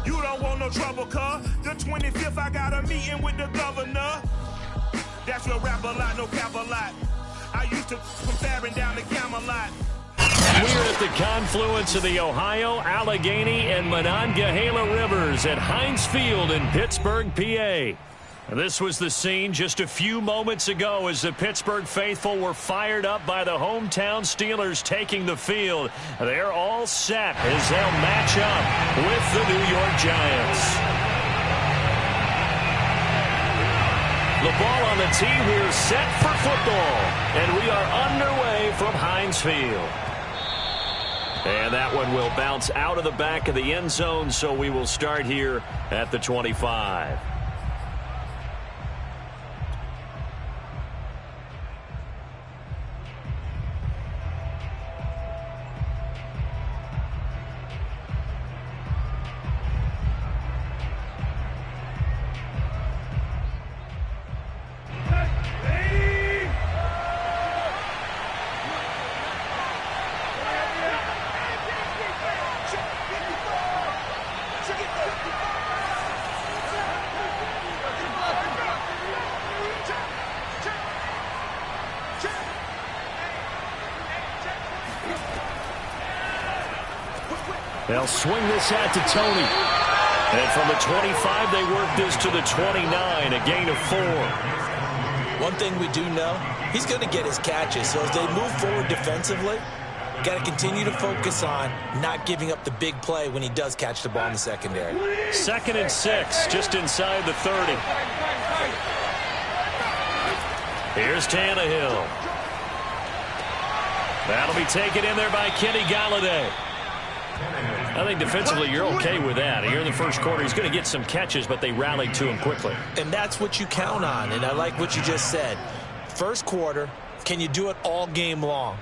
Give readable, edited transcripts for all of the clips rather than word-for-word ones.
You don't want no trouble, cuz. The 25th, I got a meeting with the governor. That's your rap a lot, no cap a lot. I used to from Farron down to Camelot. We're at the confluence of the Ohio, Allegheny, and Monongahela Rivers at Heinz Field in Pittsburgh, PA. This was the scene just a few moments ago as the Pittsburgh faithful were fired up by the hometown Steelers taking the field. They're all set as they'll match up with the New York Giants. The ball on the tee. We're set for football, and we are underway from Heinz Field. And that one will bounce out of the back of the end zone, so we will start here at the 25. They'll swing this out to Tony. And from the 25, they work this to the 29, a gain of 4. One thing we do know, he's going to get his catches. So as they move forward defensively, got to continue to focus on not giving up the big play when he does catch the ball in the secondary. 2nd and 6, just inside the 30. Here's Tannehill. That'll be taken in there by Kenny Golladay. I think defensively you're okay with that. Here in the first quarter, he's going to get some catches, but they rallied to him quickly. And that's what you count on, and I like what you just said. First quarter, can you do it all game long?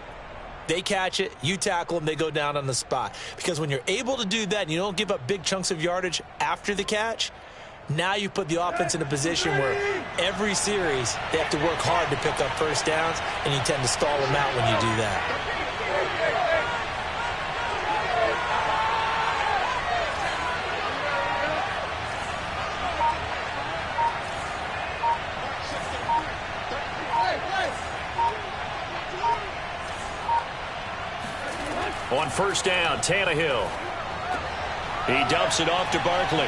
They catch it, you tackle them, they go down on the spot. Because when you're able to do that and you don't give up big chunks of yardage after the catch, now you put the offense in a position where every series they have to work hard to pick up first downs, and you tend to stall them out when you do that. On first down, Tannehill. He dumps it off to Barkley.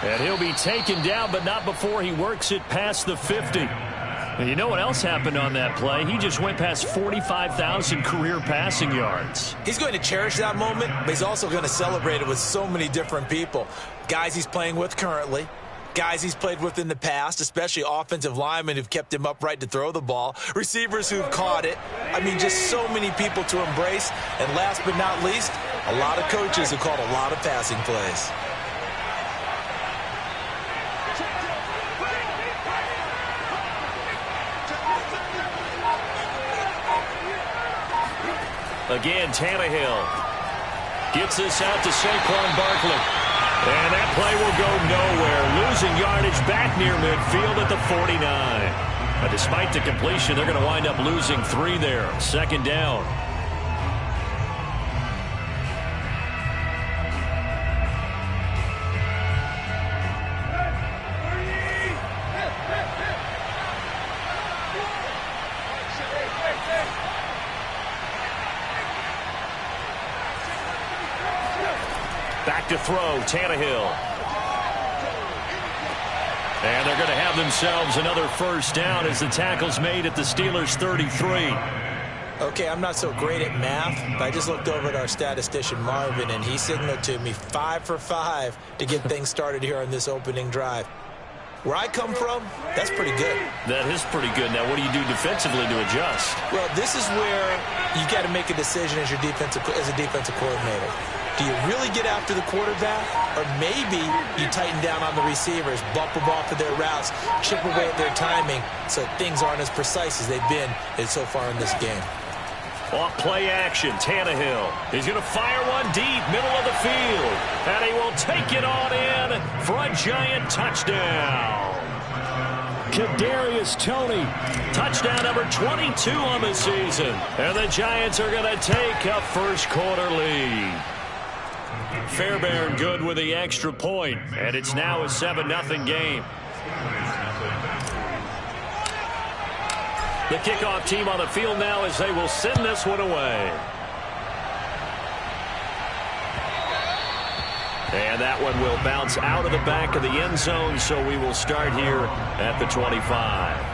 And he'll be taken down, but not before he works it past the 50. And you know what else happened on that play? He just went past 45,000 career passing yards. He's going to cherish that moment, but he's also going to celebrate it with so many different people. Guys he's playing with currently, guys he's played with in the past, especially offensive linemen who've kept him upright to throw the ball, receivers who've caught it. I mean, just so many people to embrace. And last but not least, a lot of coaches who called a lot of passing plays. Again, Tannehill gets this out to Saquon Barkley. And that play will go nowhere. Losing yardage back near midfield at the 49. But despite the completion, they're going to wind up losing 3 there. 2nd down. Back to throw, Tannehill. And they're going to have themselves another first down as the tackle's made at the Steelers' 33. Okay, I'm not so great at math, but I just looked over at our statistician, Marvin, and he signaled to me 5 for 5 to get things started here on this opening drive. Where I come from, that's pretty good. That is pretty good. Now, what do you do defensively to adjust? Well, this is where you got to make a decision as a defensive coordinator. Do you really get after the quarterback, or maybe you tighten down on the receivers, bump them off of their routes, chip away at their timing so things aren't as precise as they've been so far in this game? Off play action, Tannehill. He's going to fire one deep, middle of the field. And he will take it on in for a Giant touchdown. Kadarius Toney, touchdown number 22 on the season. And the Giants are going to take a first quarter lead. Fairbairn good with the extra point, and it's now a 7-0 game. The kickoff team on the field now as they will send this one away. And that one will bounce out of the back of the end zone, so we will start here at the 25.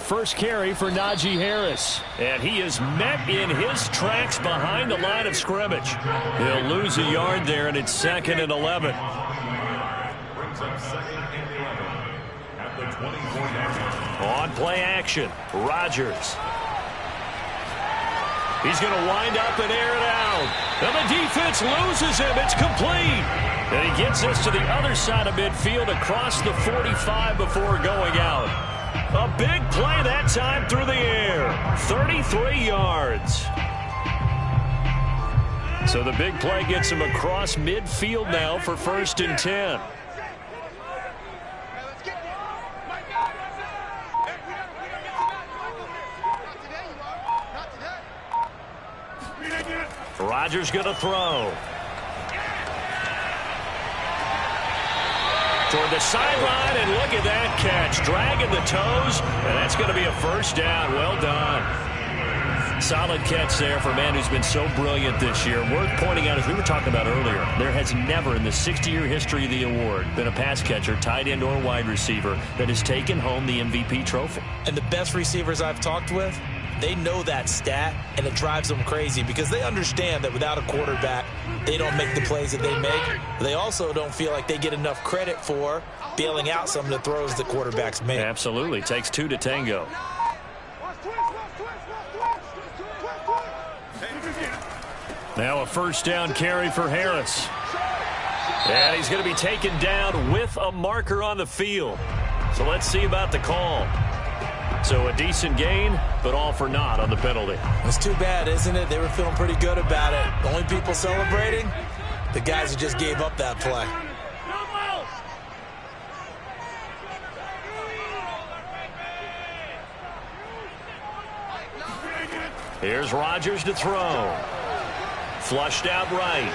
First carry for Najee Harris, and he is met in his tracks behind the line of scrimmage. He'll lose a yard there, and it's 2nd and 11. On play action, Rodgers. He's going to wind up and air it out. And the defense loses him. It's complete. And he gets us to the other side of midfield across the 45 before going out. A big play that time through the air. 33 yards. So the big play gets him across midfield now for 1st and 10. Rodgers going to throw. Toward the sideline, and look at that catch. Dragging the toes, and that's going to be a first down. Well done. Solid catch there for a man who's been so brilliant this year. Worth pointing out, as we were talking about earlier, there has never in the 60-year history of the award been a pass catcher, tight end, or wide receiver that has taken home the MVP trophy. And the best receivers I've talked with, they know that stat, and it drives them crazy because they understand that without a quarterback, they don't make the plays that they make. They also don't feel like they get enough credit for bailing out some of the throws the quarterbacks make. Absolutely. Takes two to tango. Now a first down carry for Harris. And he's going to be taken down with a marker on the field. So let's see about the call. So a decent gain, but all for naught on the penalty. It's too bad, isn't it? They were feeling pretty good about it. The only people celebrating, the guys who just gave up that play. Here's Rodgers to throw. Flushed out right.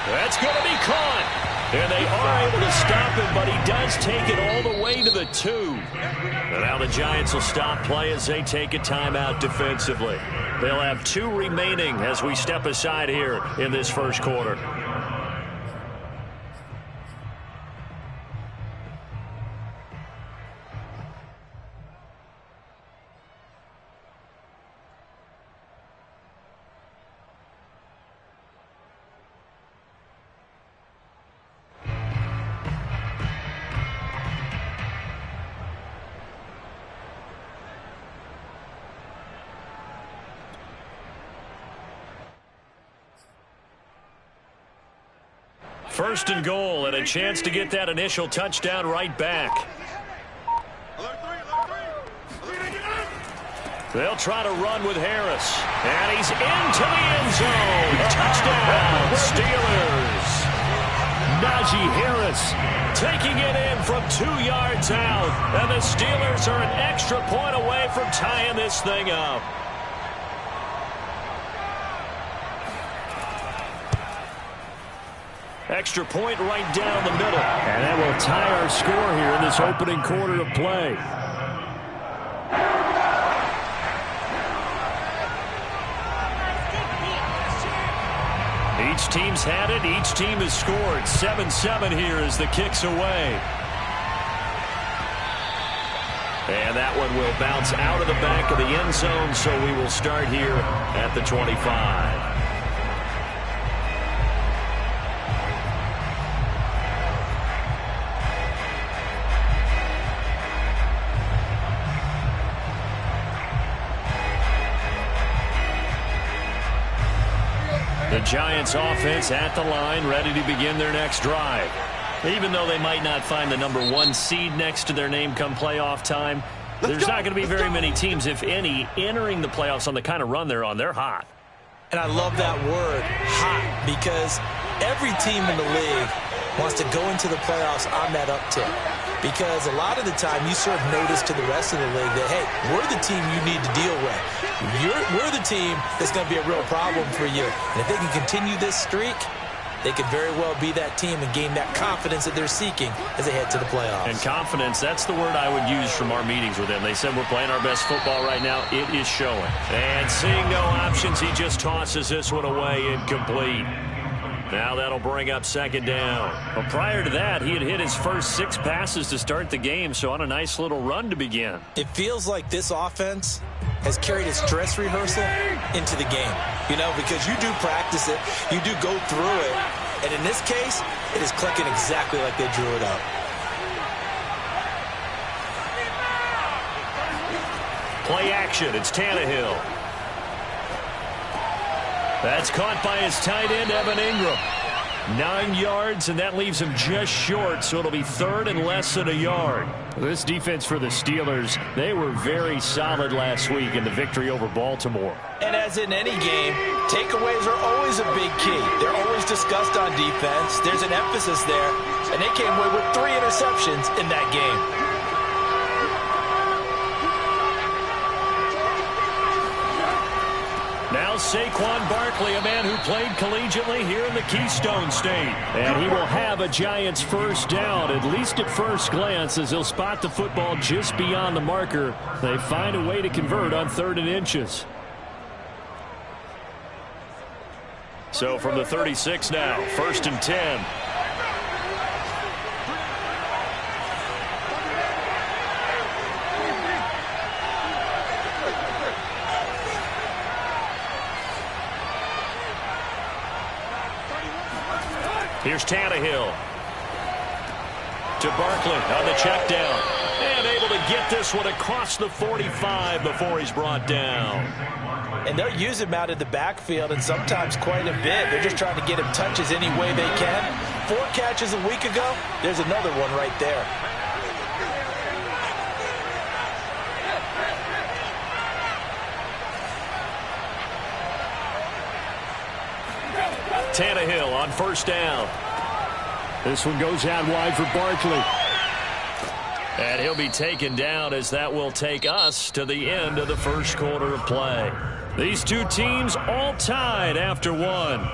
That's going to be caught. And they are able to stop him, but he does take it all the way to the 2. And now the Giants will stop play as they take a timeout defensively. They'll have 2 remaining as we step aside here in this first quarter. First and goal, and a chance to get that initial touchdown right back. They'll try to run with Harris. And he's into the end zone. Touchdown, Steelers. Najee Harris taking it in from 2 yards out. And the Steelers are an extra point away from tying this thing up. Extra point right down the middle. And that will tie our score here in this opening quarter of play. Each team's had it. Each team has scored. 7-7 here as the kick's away. And that one will bounce out of the back of the end zone, so we will start here at the 25. The Giants offense at the line, ready to begin their next drive. Even though they might not find the #1 seed next to their name come playoff time, there's not going to be very many teams, if any, entering the playoffs on the kind of run they're on. They're hot. And I love that word, hot, because every team in the league wants to go into the playoffs on that uptick. Because a lot of the time you serve notice to the rest of the league that, hey, we're the team you need to deal with. We're the team that's going to be a real problem for you. And if they can continue this streak, they could very well be that team and gain that confidence that they're seeking as they head to the playoffs. And confidence, that's the word I would use from our meetings with them. They said we're playing our best football right now. It is showing. And seeing no options, he just tosses this one away incomplete. Now that'll bring up second down. Well, prior to that, he had hit his first 6 passes to start the game, so on a nice little run to begin. It feels like this offense has carried its dress rehearsal into the game. You know, because you do practice it, you do go through it, and in this case, it is clicking exactly like they drew it up. Play action, it's Tannehill. That's caught by his tight end, Evan Ingram. 9 yards, and that leaves him just short, so it'll be third and less than a yard. This defense for the Steelers, they were very solid last week in the victory over Baltimore. And as in any game, takeaways are always a big key. They're always discussed on defense. There's an emphasis there, and they came away with 3 interceptions in that game. Now Saquon Barkley, a man who played collegiately here in the Keystone State. And he will have a Giants first down, at least at first glance, as he'll spot the football just beyond the marker. They find a way to convert on 3rd and inches. So from the 36 now, 1st and 10. Here's Tannehill to Barkley on the check down. And able to get this one across the 45 before he's brought down. And they'll use him out in the backfield, and sometimes quite a bit. They're just trying to get him touches any way they can. 4 catches a week ago. There's another one right there. Tannehill on first down. This one goes out wide for Barkley. And he'll be taken down as that will take us to the end of the first quarter of play. These two teams all tied after 1.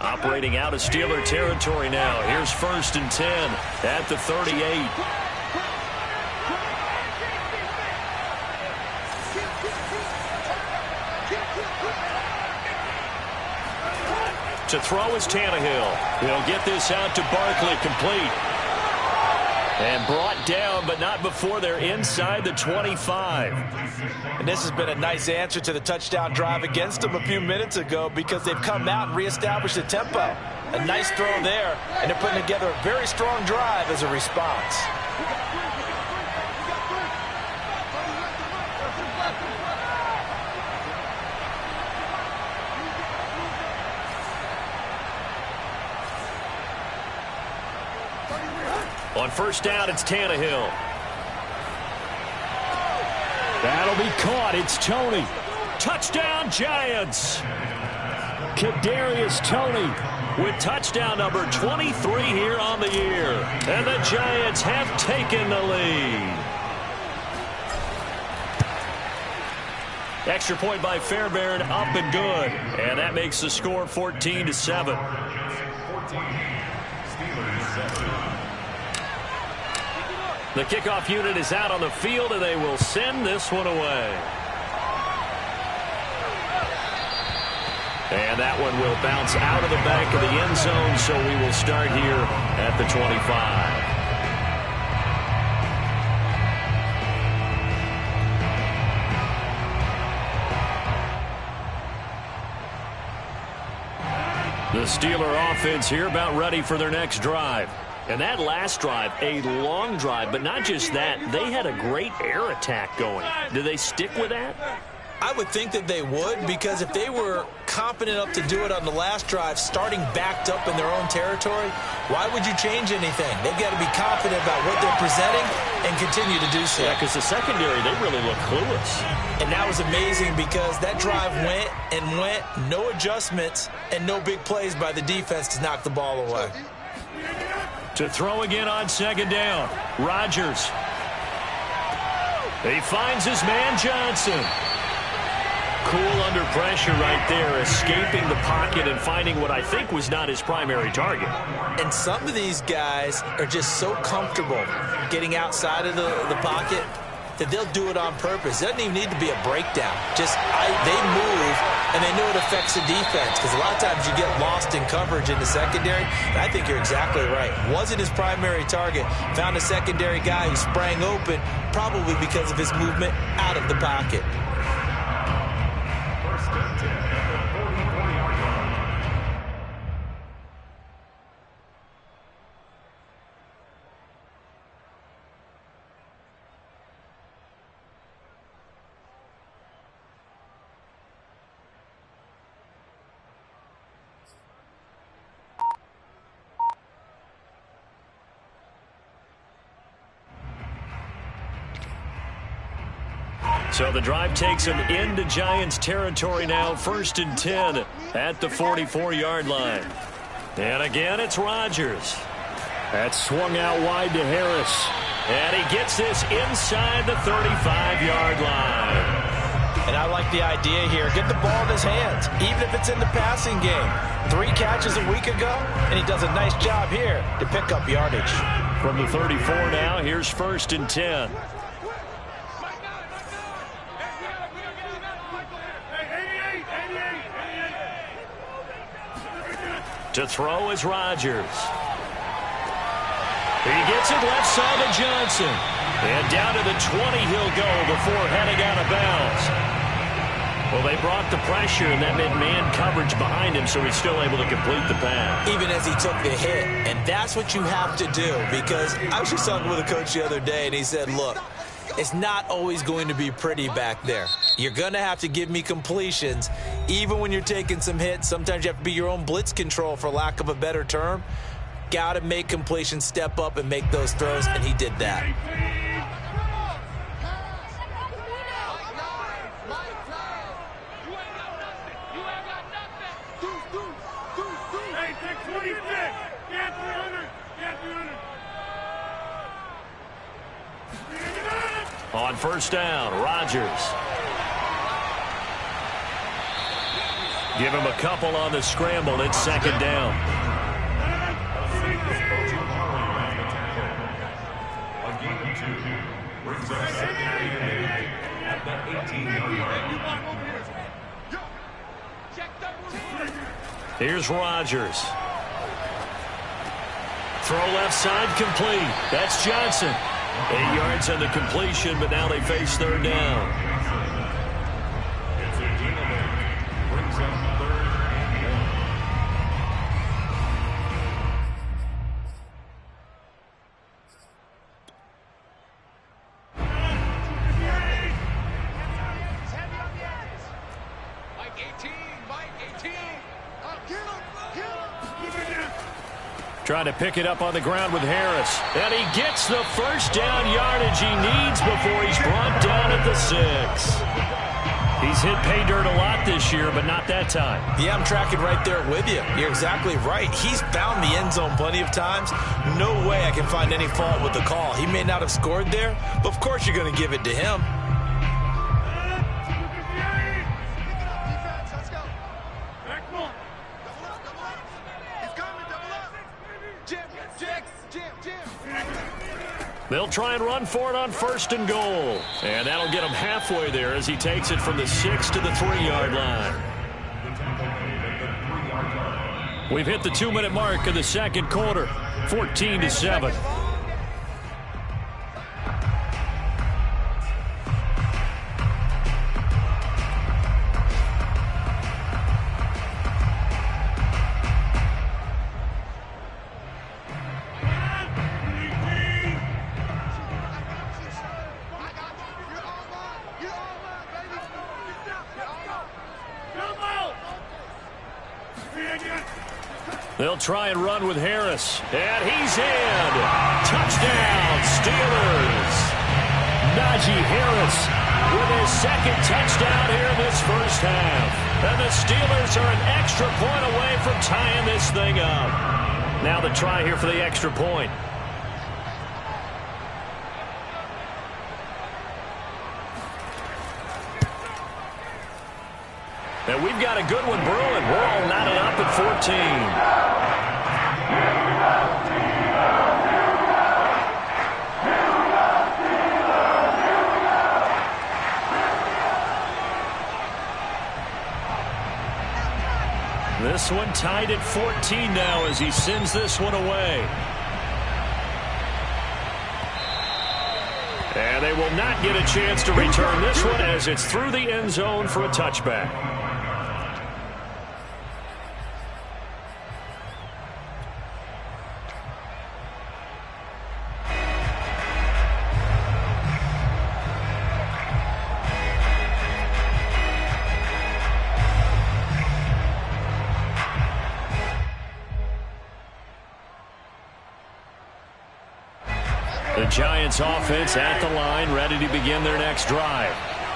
Operating out of Steeler territory now. Here's 1st and 10 at the 38. To throw is Tannehill. He'll get this out to Barkley, complete. And brought down, but not before they're inside the 25. And this has been a nice answer to the touchdown drive against them a few minutes ago, because they've come out and reestablished the tempo. A nice throw there, and they're putting together a very strong drive as a response. On first down, it's Tannehill. That'll be caught. It's Toney. Touchdown, Giants. Kadarius Toney with touchdown number 23 here on the year. And the Giants have taken the lead. Extra point by Fairbairn, up and good. And that makes the score 14-7. The kickoff unit is out on the field, and they will send this one away. And that one will bounce out of the back of the end zone, so we will start here at the 25. The Steeler offense here about ready for their next drive. And that last drive, a long drive, but not just that. They had a great air attack going. Do they stick with that? I would think that they would, because if they were confident enough to do it on the last drive, starting backed up in their own territory, why would you change anything? They've got to be confident about what they're presenting and continue to do so. Yeah, because the secondary, they really look clueless. And that was amazing because that drive went and went, no adjustments, and no big plays by the defense to knock the ball away. To throw again on second down, Rodgers. He finds his man Johnson. Cool under pressure right there, escaping the pocket and finding what I think was not his primary target. And some of these guys are just so comfortable getting outside of the pocket that they'll do it on purpose. It doesn't even need to be a breakdown. Just they move, and they know it affects the defense, because a lot of times you get lost in coverage in the secondary. And I think you're exactly right. Wasn't his primary target. Found a secondary guy who sprang open, probably because of his movement out of the pocket. So the drive takes them into Giants territory now, 1st and 10 at the 44-yard line. And again, it's Rodgers. That's swung out wide to Harris. And he gets this inside the 35-yard line. And I like the idea here. Get the ball in his hands, even if it's in the passing game. 3 catches a week ago, and he does a nice job here to pick up yardage. From the 34 now, here's 1st and 10. To throw is Rodgers. He gets it left side to Johnson. And down to the 20 he'll go before heading out of bounds. Well, they brought the pressure, and that meant man coverage behind him, so he's still able to complete the pass. Even as he took the hit. And that's what you have to do, because I was just talking with a coach the other day, and he said, look, it's not always going to be pretty back there. You're going to have to give me completions, even when you're taking some hits. Sometimes you have to be your own blitz control, for lack of a better term. Got to make completions, step up, and make those throws, and he did that. On 1st down, Rodgers. Give him a couple on the scramble. It's 2nd down. Here's Rodgers. Throw left side complete. That's Johnson. 8 yards on the completion, but now they face 3rd down. Trying to pick it up on the ground with Harris. And he gets the 1st down yardage he needs before he's brought down at the 6. He's hit pay dirt a lot this year, but not that time. Yeah, I'm tracking right there with you. You're exactly right. He's found the end zone plenty of times. No way I can find any fault with the call. He may not have scored there, but of course you're going to give it to him. They'll try and run for it on 1st and goal. And that'll get him halfway there as he takes it from the 6 to the 3-yard line. We've hit the 2-minute mark of the 2nd quarter, 14-7. They'll try and run with Harris. And he's in. Touchdown, Steelers. Najee Harris with his second touchdown here in this first half. And the Steelers are an extra point away from tying this thing up. Now the try here for the extra point. And we've got a good one brewing. We're all knotted up at 14. This one tied at 14 now as he sends this one away. And they will not get a chance to return this one as it's through the end zone for a touchback. The Giants offense at the line, ready to begin their next drive.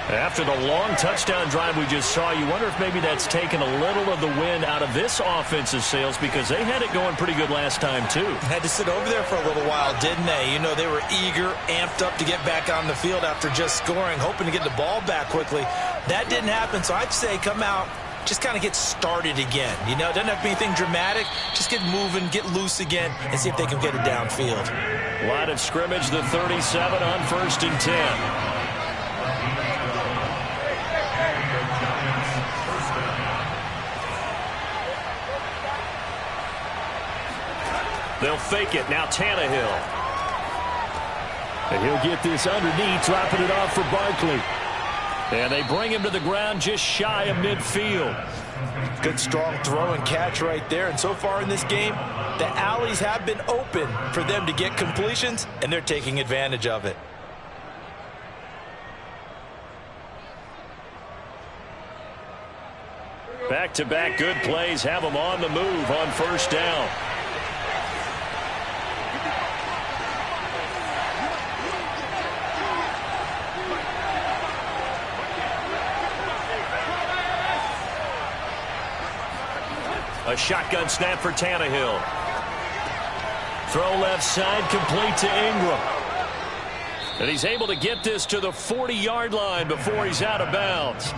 After the long touchdown drive we just saw, you wonder if maybe that's taken a little of the wind out of this offense's sails because they had it going pretty good last time too. Had to sit over there for a little while, didn't they? You know, they were eager, amped up to get back on the field after just scoring, hoping to get the ball back quickly. That didn't happen, so I'd say come out, just kind of get started again. You know, it doesn't have to be anything dramatic. Just get moving, get loose again, and see if they can get it downfield. Line of scrimmage, the 37 on 1st and 10. They'll fake it. Now Tannehill. And he'll get this underneath, dropping it off for Barkley. And they bring him to the ground just shy of midfield. Good strong throw and catch right there. And so far in this game, the alleys have been open for them to get completions, and they're taking advantage of it. Back-to-back good plays have them on the move on 1st down. A shotgun snap for Tannehill. Throw left side, complete to Ingram. And he's able to get this to the 40-yard line before he's out of bounds.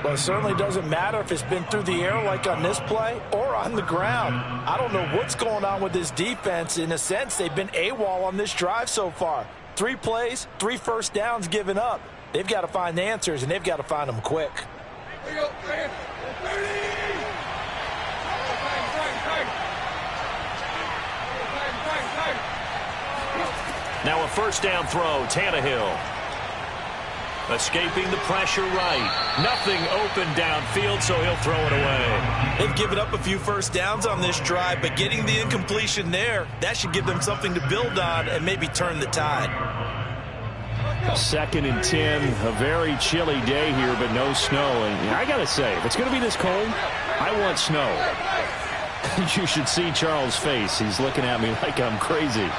Well, it certainly doesn't matter if it's been through the air like on this play or on the ground. I don't know what's going on with this defense. In a sense, they've been AWOL on this drive so far. 3 plays, 3 first downs given up. They've got to find the answers, and they've got to find them quick. Now a 1st down throw, Tannehill. Escaping the pressure right. Nothing open downfield, so he'll throw it away. They've given up a few first downs on this drive, but getting the incompletion there, that should give them something to build on and maybe turn the tide. 2nd and 10, a very chilly day here, but no snow. And I got to say, if it's going to be this cold, I want snow. You should see Charles' face. He's looking at me like I'm crazy.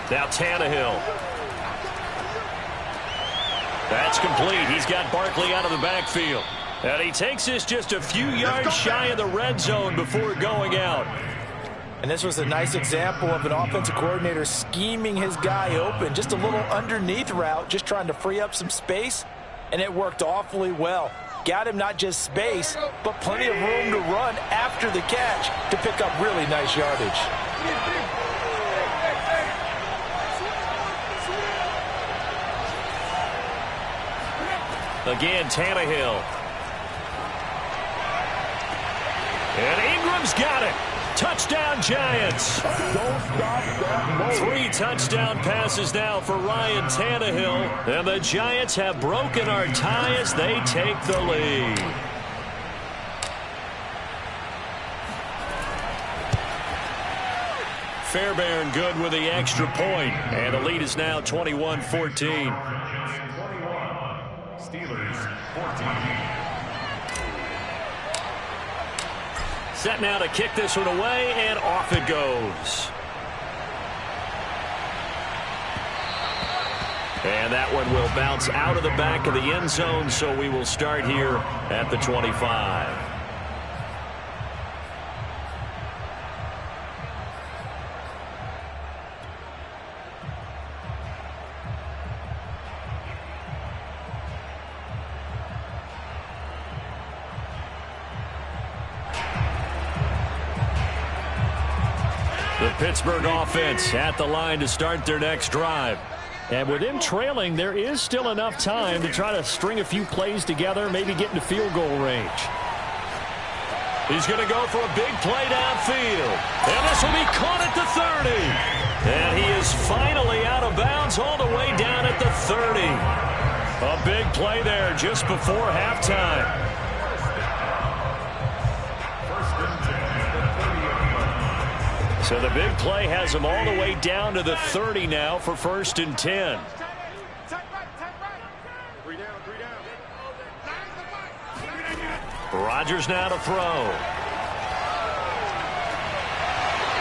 Now Tannehill. That's complete. He's got Barkley out of the backfield. And he takes this just a few yards shy of the red zone before going out. And this was a nice example of an offensive coordinator scheming his guy open. Just a little underneath route, just trying to free up some space. And it worked awfully well. Got him not just space, but plenty of room to run after the catch to pick up really nice yardage. Again, Tannehill. And Ingram's got it. Touchdown, Giants. 3 touchdown passes now for Ryan Tannehill. And the Giants have broken our tie as they take the lead. Fairbairn good with the extra point. And the lead is now 21-14. Steelers Set now to kick this one away, and off it goes. And that one will bounce out of the back of the end zone, so we will start here at the 25. The Pittsburgh offense at the line to start their next drive. And with them trailing, there is still enough time to try to string a few plays together, maybe get into field goal range. He's going to go for a big play downfield. And this will be caught at the 30. And he is finally out of bounds all the way down at the 30. A big play there just before halftime. So the big play has him all the way down to the 30 now for 1st and 10. Rodgers now to throw.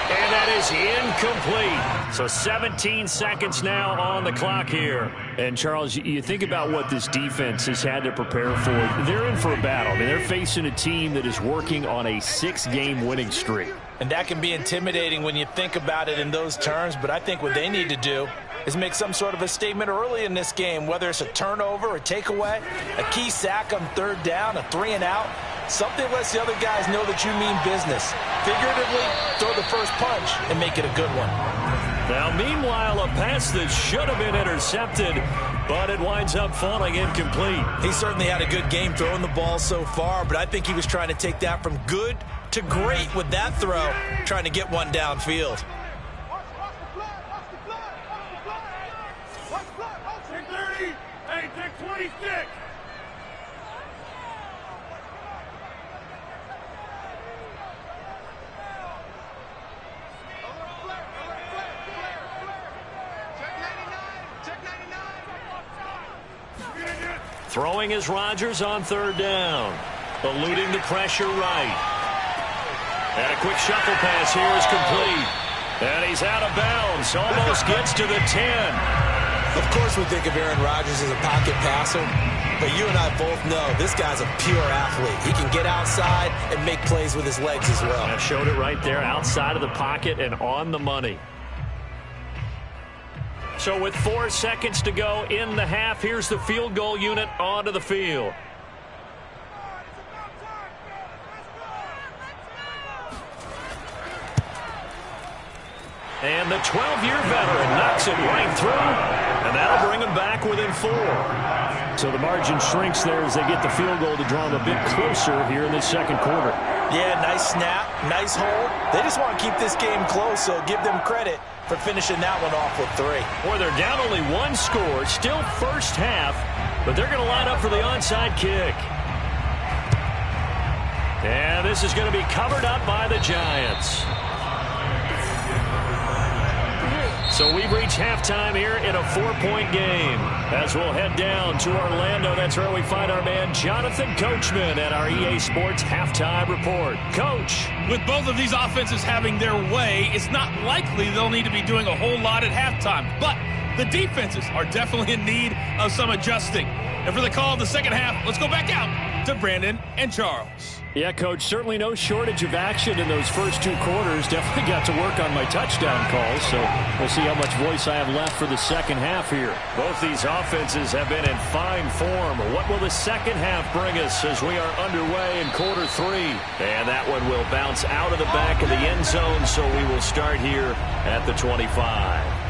And that is incomplete. So 17 seconds now on the clock here. And, Charles, you think about what this defense has had to prepare for. They're in for a battle. I mean, they're facing a team that is working on a 6-game winning streak. And that can be intimidating when you think about it in those terms. But I think what they need to do is make some sort of a statement early in this game, whether it's a turnover, a takeaway, a key sack on 3rd down, a 3-and-out. Something lets the other guys know that you mean business. Figuratively, throw the first punch and make it a good one. Now, meanwhile, a pass that should have been intercepted, but it winds up falling incomplete. He certainly had a good game throwing the ball so far, but I think he was trying to take that from good to great with that throw, trying to get one downfield. Take 30. Hey, take 26. Throwing is Rodgers on 3rd down. Eluding the pressure right. And a quick shuffle pass here is complete. And he's out of bounds. Almost gets to the 10. Of course we think of Aaron Rodgers as a pocket passer, but you and I both know this guy's a pure athlete. He can get outside and make plays with his legs as well. I showed it right there, outside of the pocket and on the money. So with 4 seconds to go in the half, here's the field goal unit onto the field. And the 12-year veteran knocks it right through, and that'll bring him back within 4. So the margin shrinks there as they get the field goal to draw them a bit closer here in the 2nd quarter. Yeah, nice snap, nice hold. They just want to keep this game close, so give them credit for finishing that one off with 3. Boy, they're down only 1 score, still first half, but they're going to line up for the onside kick. And this is going to be covered up by the Giants. So we've reached halftime here in a 4-point game. As we'll head down to Orlando, that's where we find our man Jonathan Coachman at our EA Sports Halftime Report. Coach. With both of these offenses having their way, it's not likely they'll need to be doing a whole lot at halftime. But the defenses are definitely in need of some adjusting. And for the call of the second half, let's go back out to Brandon and Charles. Yeah, Coach, certainly no shortage of action in those first 2 quarters. Definitely got to work on my touchdown calls, so we'll see how much voice I have left for the second half here. Both these offenses have been in fine form. What will the second half bring us as we are underway in quarter 3? And that one will bounce out of the back of the end zone, so we will start here at the 25.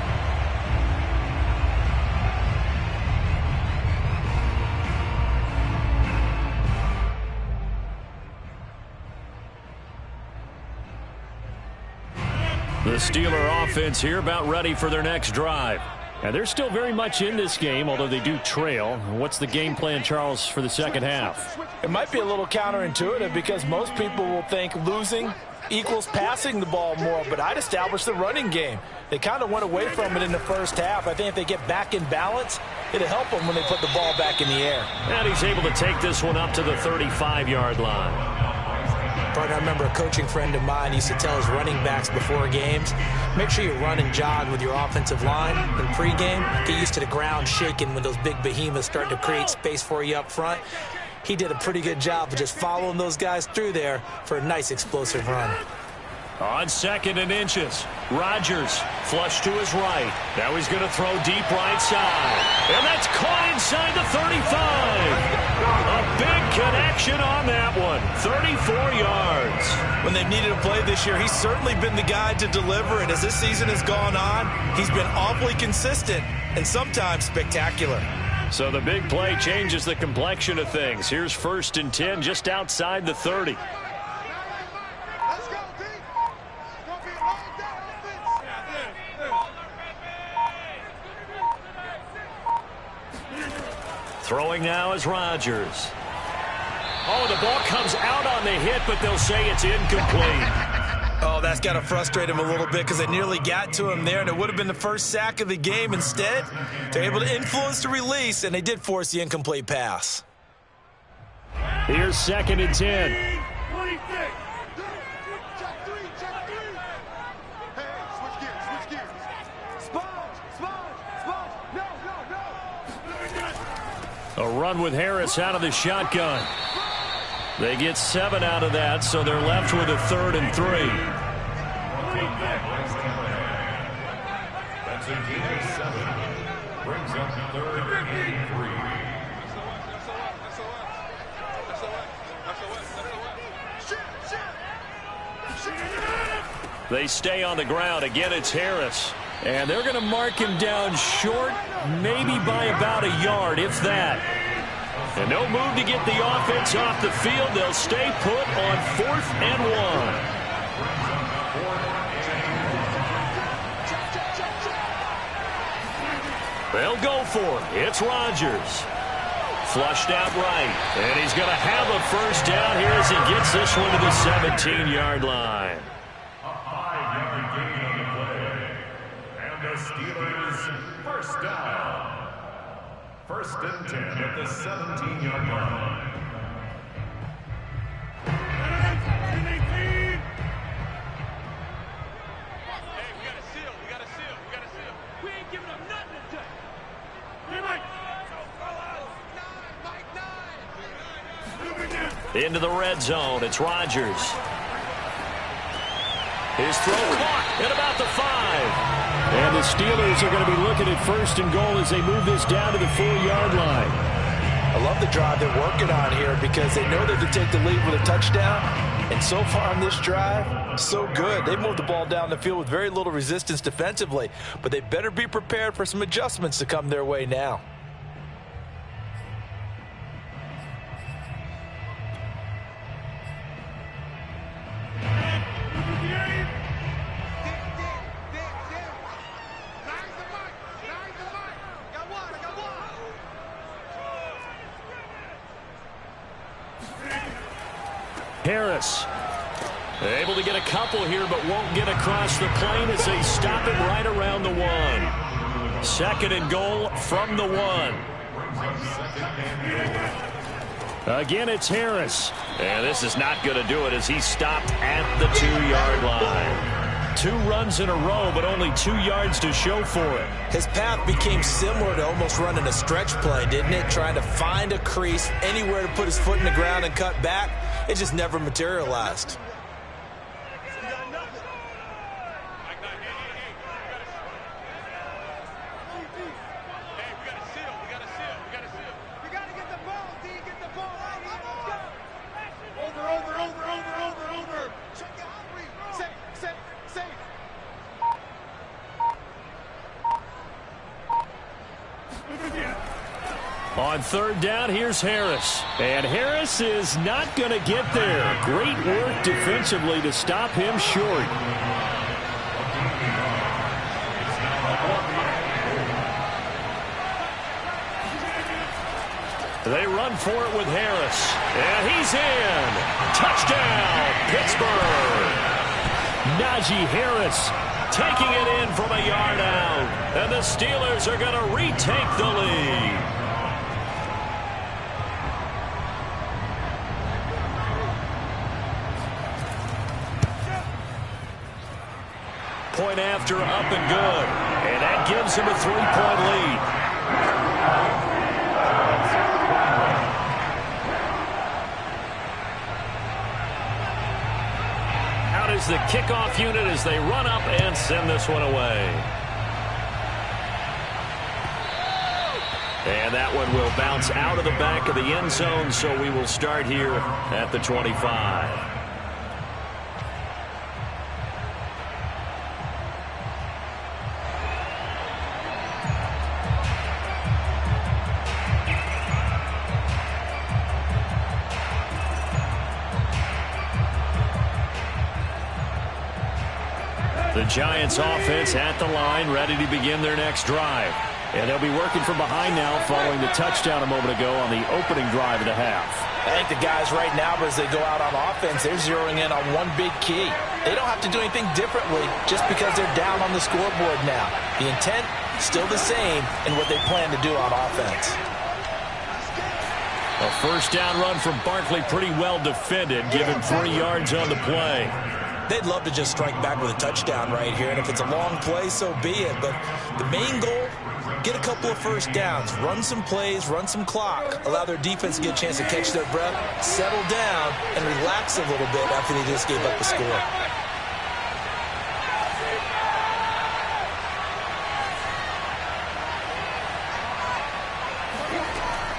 The Steeler offense here about ready for their next drive. And they're still very much in this game, although they do trail. What's the game plan, Charles, for the second half? It might be a little counterintuitive because most people will think losing equals passing the ball more, but I'd establish the running game. They kind of went away from it in the first half. I think if they get back in balance, it'll help them when they put the ball back in the air. And he's able to take this one up to the 35-yard line. I remember a coaching friend of mine used to tell his running backs before games, make sure you run and jog with your offensive line in pregame. Get used to the ground shaking when those big behemoths start to create space for you up front. He did a pretty good job of just following those guys through there for a nice explosive run. On 2nd and inches, Rodgers flush to his right. Now he's going to throw deep right side. And that's caught inside the 35. A big connection on that one. 34 yards. When they've needed a play this year, he's certainly been the guy to deliver. And as this season has gone on, he's been awfully consistent and sometimes spectacular. So the big play changes the complexion of things. Here's 1st and 10 just outside the 30. Throwing now is Rodgers. Oh, the ball comes out on the hit, but they'll say it's incomplete. Oh, that's got to frustrate him a little bit because they nearly got to him there, and it would have been the first sack of the game. Instead, they're able to influence the release, and they did force the incomplete pass. Here's 2nd and 10. A run with Harris out of the shotgun. They get 7 out of that, so they're left with a 3rd and 3. That's a gain of 7. Brings up 3rd and 3. They stay on the ground. Again, it's Harris. And they're going to mark him down short, maybe by about a yard, if that. And no move to get the offense off the field. They'll stay put on 4th and 1. They'll go for it. It's Rodgers. Flushed out right. And he's going to have a first down here as he gets this one to the 17-yard line. Steelers first down. 1st and 10 at the 17-yard line. Hey, we got a seal. We ain't giving up nothing today. Into the red zone. It's Rodgers. His throw caught at about the 5. And the Steelers are going to be looking at 1st and goal as they move this down to the 4-yard line. I love the drive they're working on here because they know they can take the lead with a touchdown. And so far on this drive, so good. They moved the ball down the field with very little resistance defensively. But they better be prepared for some adjustments to come their way now. Harris able to get a couple here, but won't get across the plane as they stop it right around the 1. 2nd and goal from the 1. Again, it's Harris. And this is not going to do it as he stopped at the 2-yard line. 2 runs in a row, but only 2 yards to show for it. His path became similar to almost running a stretch play, didn't it? Trying to find a crease, anywhere to put his foot in the ground and cut back. It just never materialized. On 3rd down, here's Harris. And Harris is not going to get there. Great work defensively to stop him short. They run for it with Harris. And he's in. Touchdown, Pittsburgh. Najee Harris taking it in from a yard out. And the Steelers are going to retake the lead. Point after, up and good. And that gives him a 3-point lead. Out is the kickoff unit as they run up and send this one away. And that one will bounce out of the back of the end zone, so we will start here at the 25. The Giants offense at the line, ready to begin their next drive. And they'll be working from behind now following the touchdown a moment ago on the opening drive of the half. I think the guys right now, as they go out on offense, they're zeroing in on one big key. They don't have to do anything differently just because they're down on the scoreboard now. The intent, still the same in what they plan to do on offense. A first down run from Barkley, pretty well defended, given 3 yards on the play. They'd love to just strike back with a touchdown right here, and if it's a long play, so be it. But the main goal, get a couple of first downs, run some plays, run some clock, allow their defense to get a chance to catch their breath, settle down, and relax a little bit after they just gave up the score.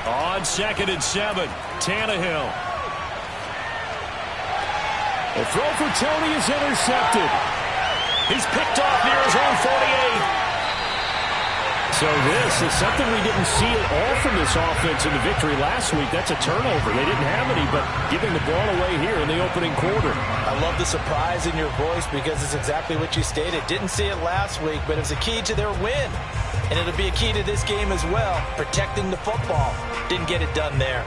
On 2nd and 7, Tannehill. The throw for Tony is intercepted. He's picked off near his own 48. So this is something we didn't see at all from this offense in the victory last week. That's a turnover. They didn't have any, but giving the ball away here in the opening quarter. I love the surprise in your voice because it's exactly what you stated. Didn't see it last week, but it's a key to their win. And it'll be a key to this game as well, protecting the football. Didn't get it done there.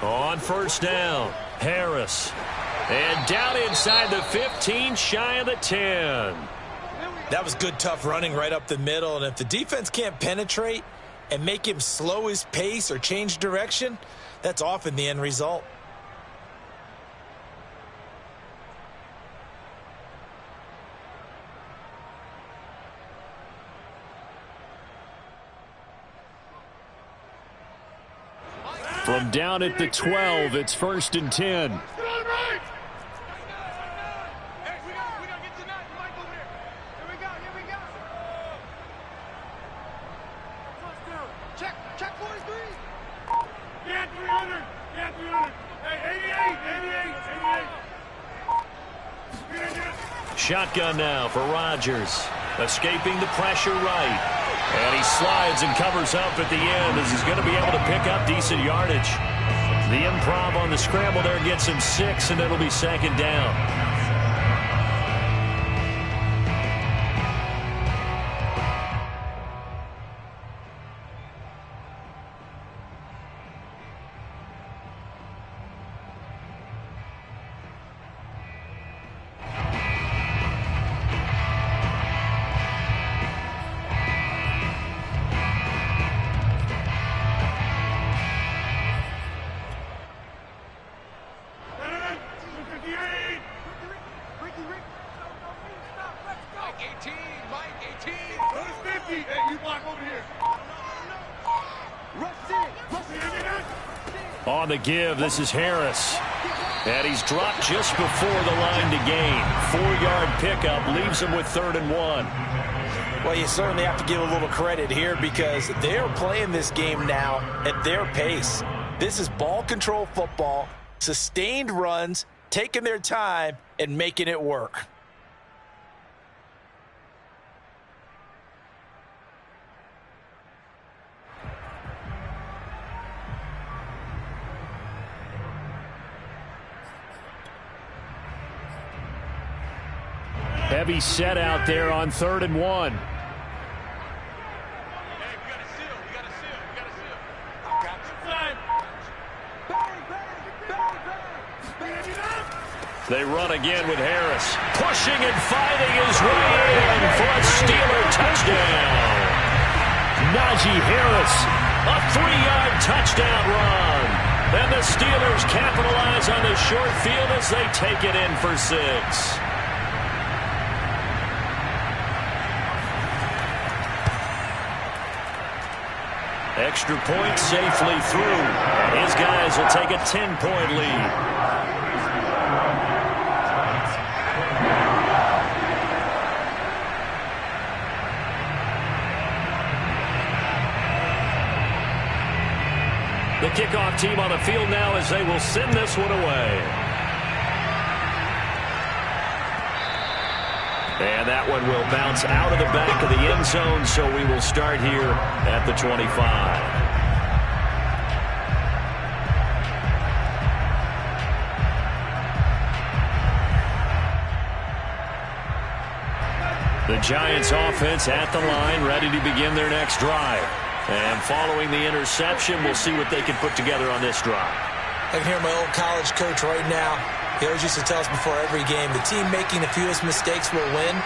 On first down, Harris. And down inside the 15, shy of the 10. That was good, tough running right up the middle. And if the defense can't penetrate and make him slow his pace or change direction, that's often the end result. From down at the 12, it's 1st and 10. Shotgun now for Rodgers. Escaping the pressure right. And he slides and covers up at the end as he's going to be able to pick up decent yardage. The improv on the scramble there gets him 6, and it'll be 2nd down. On the give, this is Harris. And he's dropped just before the line to gain. 4-yard pickup leaves him with 3rd and 1. Well, you certainly have to give a little credit here because they're playing this game now at their pace. This is ball control football, sustained runs, taking their time, and making it work. Heavy set out there on 3rd and 1. They run again with Harris. Pushing and fighting his way in for a Steeler touchdown. Najee Harris, a 3-yard touchdown run. And the Steelers capitalize on the short field as they take it in for 6. Extra point safely through. And his guys will take a 10-point lead. The kickoff team on the field now as they will send this one away. And that one will bounce out of the back of the end zone, so we will start here at the 25. The Giants offense at the line, ready to begin their next drive. And following the interception, we'll see what they can put together on this drive. I can hear my old college coach right now. He always used to tell us before every game, the team making the fewest mistakes will win.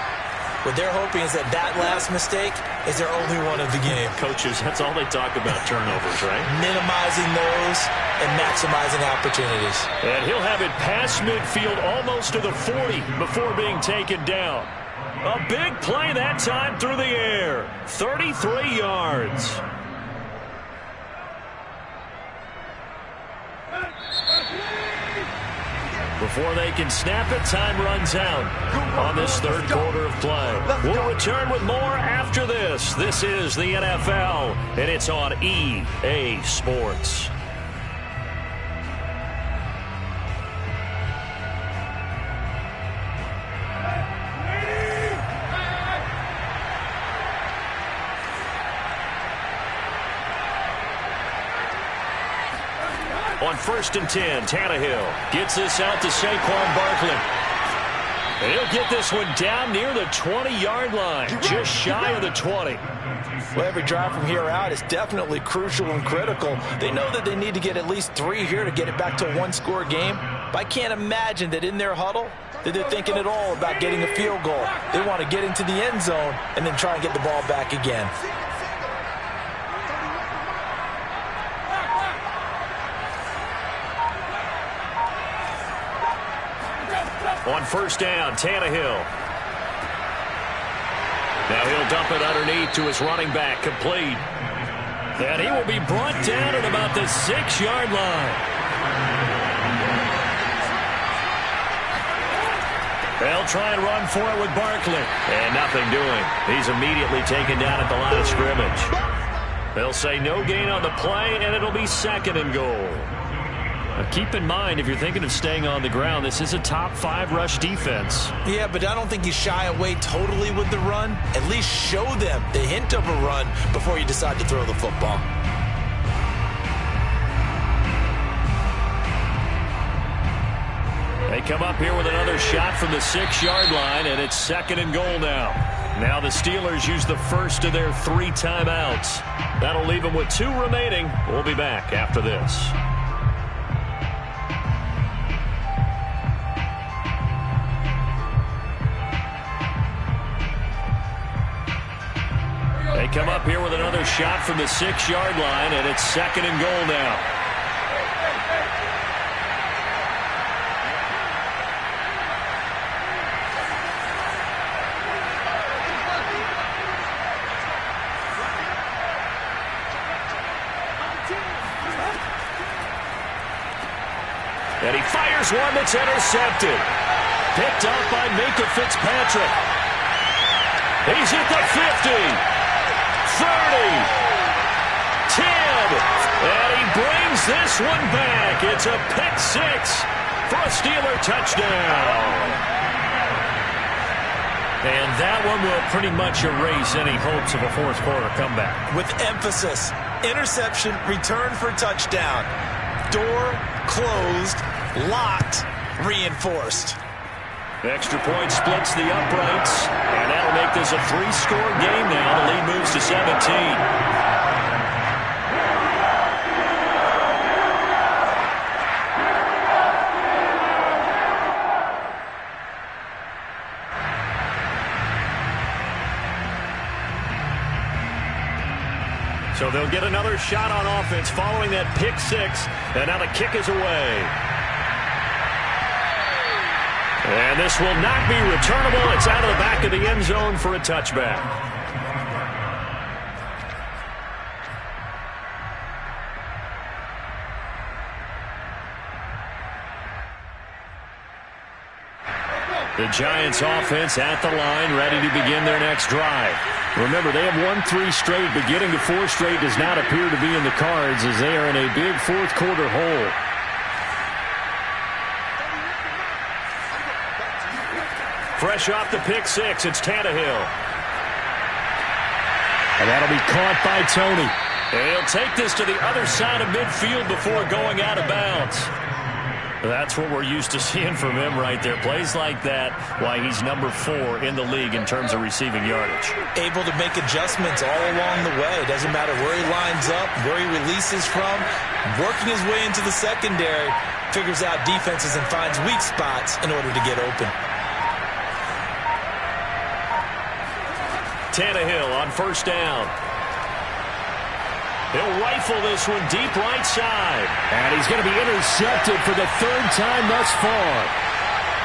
What they're hoping is that that last mistake is their only one of the game. Coaches, that's all they talk about, turnovers, right? Minimizing those and maximizing opportunities. And he'll have it past midfield almost to the 40 before being taken down. A big play that time through the air. 33 yards. Before they can snap it, time runs out on this third quarter of play. We'll return with more after this. This is the NFL, and it's on EA Sports. On 1st and 10, Tannehill gets this out to Saquon Barkley. And he'll get this one down near the 20-yard line, just shy of the 20. Well, every drive from here out is definitely crucial and critical. They know that they need to get at least 3 here to get it back to a one-score game. But I can't imagine that in their huddle that they're thinking at all about getting a field goal. They want to get into the end zone and then try and get the ball back again. On 1st down, Tannehill. Now he'll dump it underneath to his running back, complete. And he will be brought down at about the 6-yard line. They'll try and run for it with Barkley. And nothing doing. He's immediately taken down at the line of scrimmage. They'll say no gain on the play, and it'll be 2nd and goal. Keep in mind, if you're thinking of staying on the ground, this is a top 5 rush defense. Yeah, but I don't think you shy away totally with the run. At least show them the hint of a run before you decide to throw the football. They come up here with another shot from the 6-yard line, and it's 2nd and goal now. Now the Steelers use the first of their 3 timeouts. That'll leave them with 2 remaining. We'll be back after this. They come up here with another shot from the 6-yard line, and it's 2nd and goal now. And he fires one that's intercepted. Picked up by Minkah Fitzpatrick. He's at the 50. 30, 10, and he brings this one back. It's a pick 6 for a Steeler touchdown. And that one will pretty much erase any hopes of a fourth quarter comeback. With emphasis, interception, return for touchdown. Door closed, locked, reinforced. Extra point splits the uprights, and that'll make this a 3-score game now. The lead moves to 17. So they'll get another shot on offense following that pick six, and now the kick is away. And this will not be returnable. It's out of the back of the end zone for a touchback. The Giants offense at the line, ready to begin their next drive. Remember, they have won 3 straight, but getting to 4 straight does not appear to be in the cards as they are in a big fourth-quarter hole. Fresh off the pick six, it's Tannehill. And that'll be caught by Tony. He'll take this to the other side of midfield before going out of bounds. That's what we're used to seeing from him right there. Plays like that, why he's number 4 in the league in terms of receiving yardage. Able to make adjustments all along the way. Doesn't matter where he lines up, where he releases from. Working his way into the secondary, figures out defenses and finds weak spots in order to get open. Tannehill on first down. He'll rifle this one deep right side. And he's going to be intercepted for the 3rd time thus far.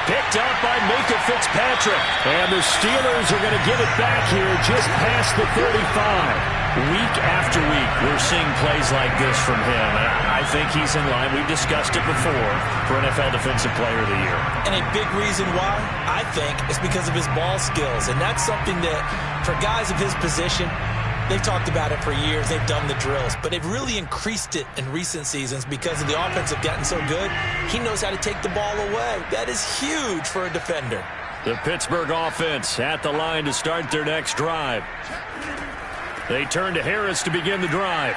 Picked up by Minkah Fitzpatrick. And the Steelers are going to get it back here just past the 35. Week after week, we're seeing plays like this from him. I think he's in line. We've discussed it before for NFL Defensive Player of the Year. And a big reason why, I think, is because of his ball skills. And that's something that, for guys of his position, they've talked about it for years. They've done the drills. But they've really increased it in recent seasons because of the offense have gotten so good. He knows how to take the ball away. That is huge for a defender. The Pittsburgh offense at the line to start their next drive. They turn to Harris to begin the drive.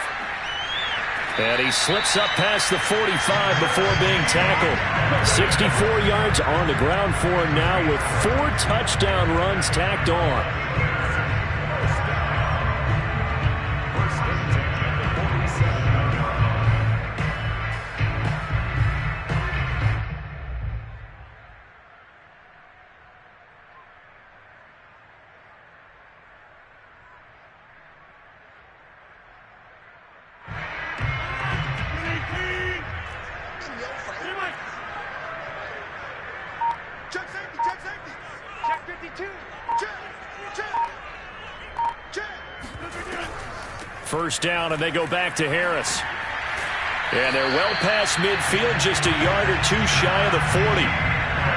And he slips up past the 45 before being tackled. 64 yards on the ground for him now with 4 touchdown runs tacked on. First down, and they go back to Harris. And they're well past midfield, just a yard or 2 shy of the 40.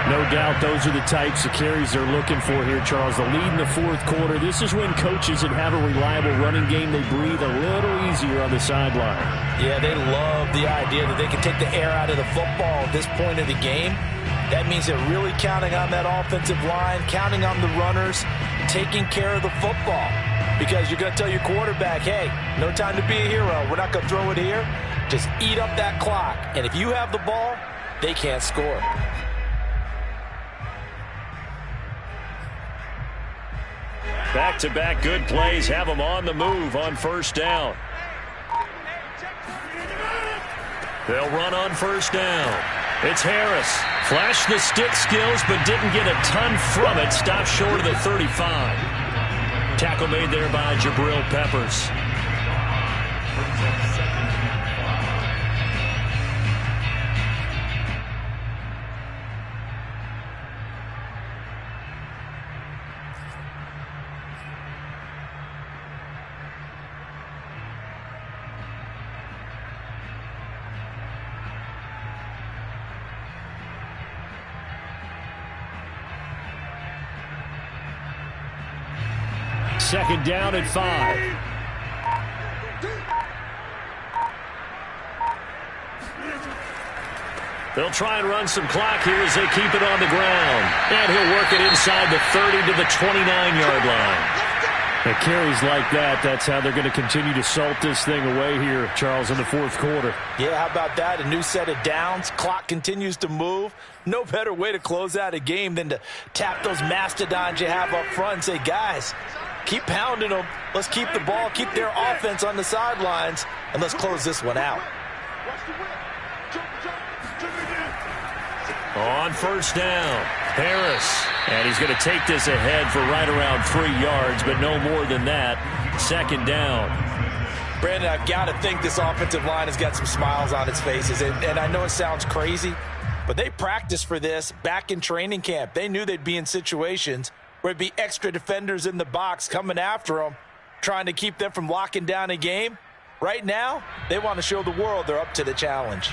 No doubt those are the types of carries they're looking for here, Charles. The lead in the 4th quarter. This is when coaches that have a reliable running game, they breathe a little easier on the sideline. Yeah, they love the idea that they can take the air out of the football at this point of the game. That means they're really counting on that offensive line, counting on the runners, taking care of the football. Because you're going to tell your quarterback, hey, no time to be a hero. We're not going to throw it here. Just eat up that clock. And if you have the ball, they can't score. Back-to-back good plays have them on the move on first down. They'll run on first down. It's Harris. Flashed the stick skills, but didn't get a ton from it. Stopped short of the 35. Tackle made there by Jabril Peppers. Second down at 5. They'll try and run some clock here as they keep it on the ground. And he'll work it inside the 30 to the 29-yard line. And carries like that, that's how they're going to continue to salt this thing away here, Charles, in the fourth quarter. Yeah, how about that? A new set of downs. Clock continues to move. No better way to close out a game than to tap those mastodons you have up front and say, guys, keep pounding them. Let's keep the ball, keep their offense on the sidelines, and let's close this one out. On first down, Harris. And he's going to take this ahead for right around 3 yards, but no more than that. Second down. Brandon, I've got to think this offensive line has got some smiles on its faces. And I know it sounds crazy, but they practiced for this back in training camp. They knew they'd be in situations where there'd be extra defenders in the box coming after them, trying to keep them from locking down a game. Right now, they want to show the world they're up to the challenge.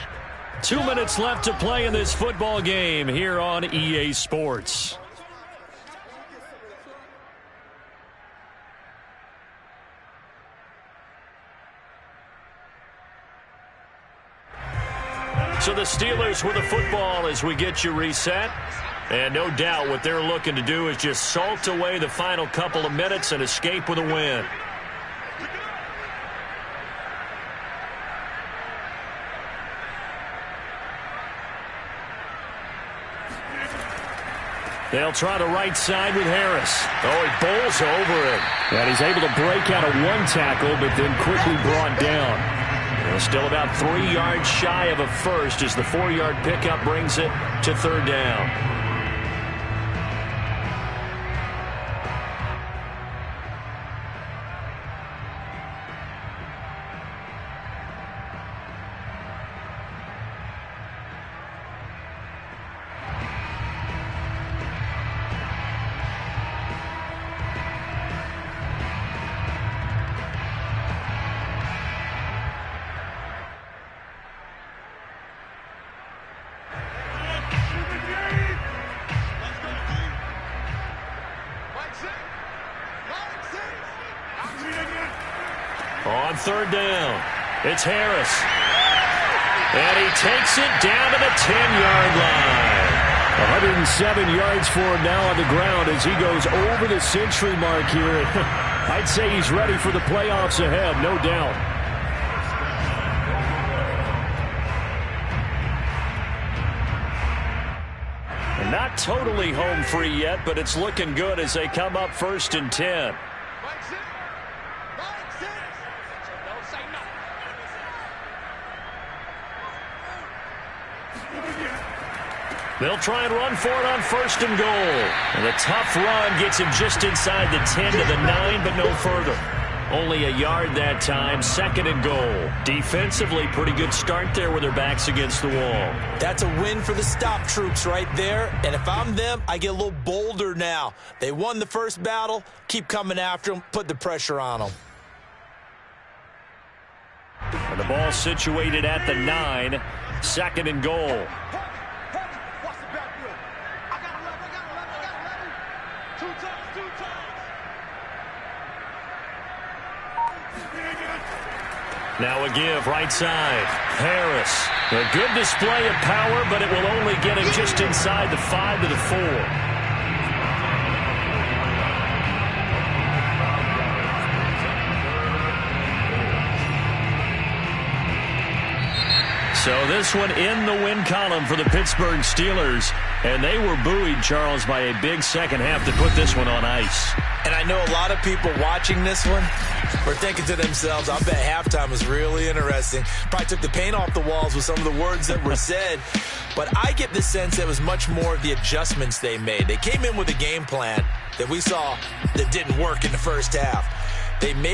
2 minutes left to play in this football game here on EA Sports. So the Steelers with the football as we get you reset. And no doubt what they're looking to do is just salt away the final couple of minutes and escape with a win. They'll try the right side with Harris. Oh, he bowls over it. And he's able to break out of one tackle, but then quickly brought down. Still about 3 yards shy of a first as the 4-yard pickup brings it to third down. On third down, it's Harris. And he takes it down to the 10-yard line. 107 yards for him now on the ground as he goes over the century mark here. I'd say he's ready for the playoffs ahead, no doubt. And not totally home free yet, but it's looking good as they come up 1st and 10. They'll try and run for it on 1st and goal. And the tough run gets him just inside the 10 to the 9, but no further. Only a yard that time, 2nd and goal. Defensively, pretty good start there with their backs against the wall. That's a win for the stop troops right there. And if I'm them, I get a little bolder now. They won the first battle. Keep coming after them. Put the pressure on them. And the ball situated at the 9, 2nd and goal. Now a give, right side. Harris. A good display of power, but it will only get him just inside the 5 to the 4. So this one in the win column for the Pittsburgh Steelers. And they were buoyed, Charles, by a big second half to put this one on ice. And I know a lot of people watching this one were thinking to themselves, I bet halftime was really interesting. Probably took the paint off the walls with some of the words that were said. But I get the sense that it was much more of the adjustments they made. They came in with a game plan that we saw that didn't work in the first half. They made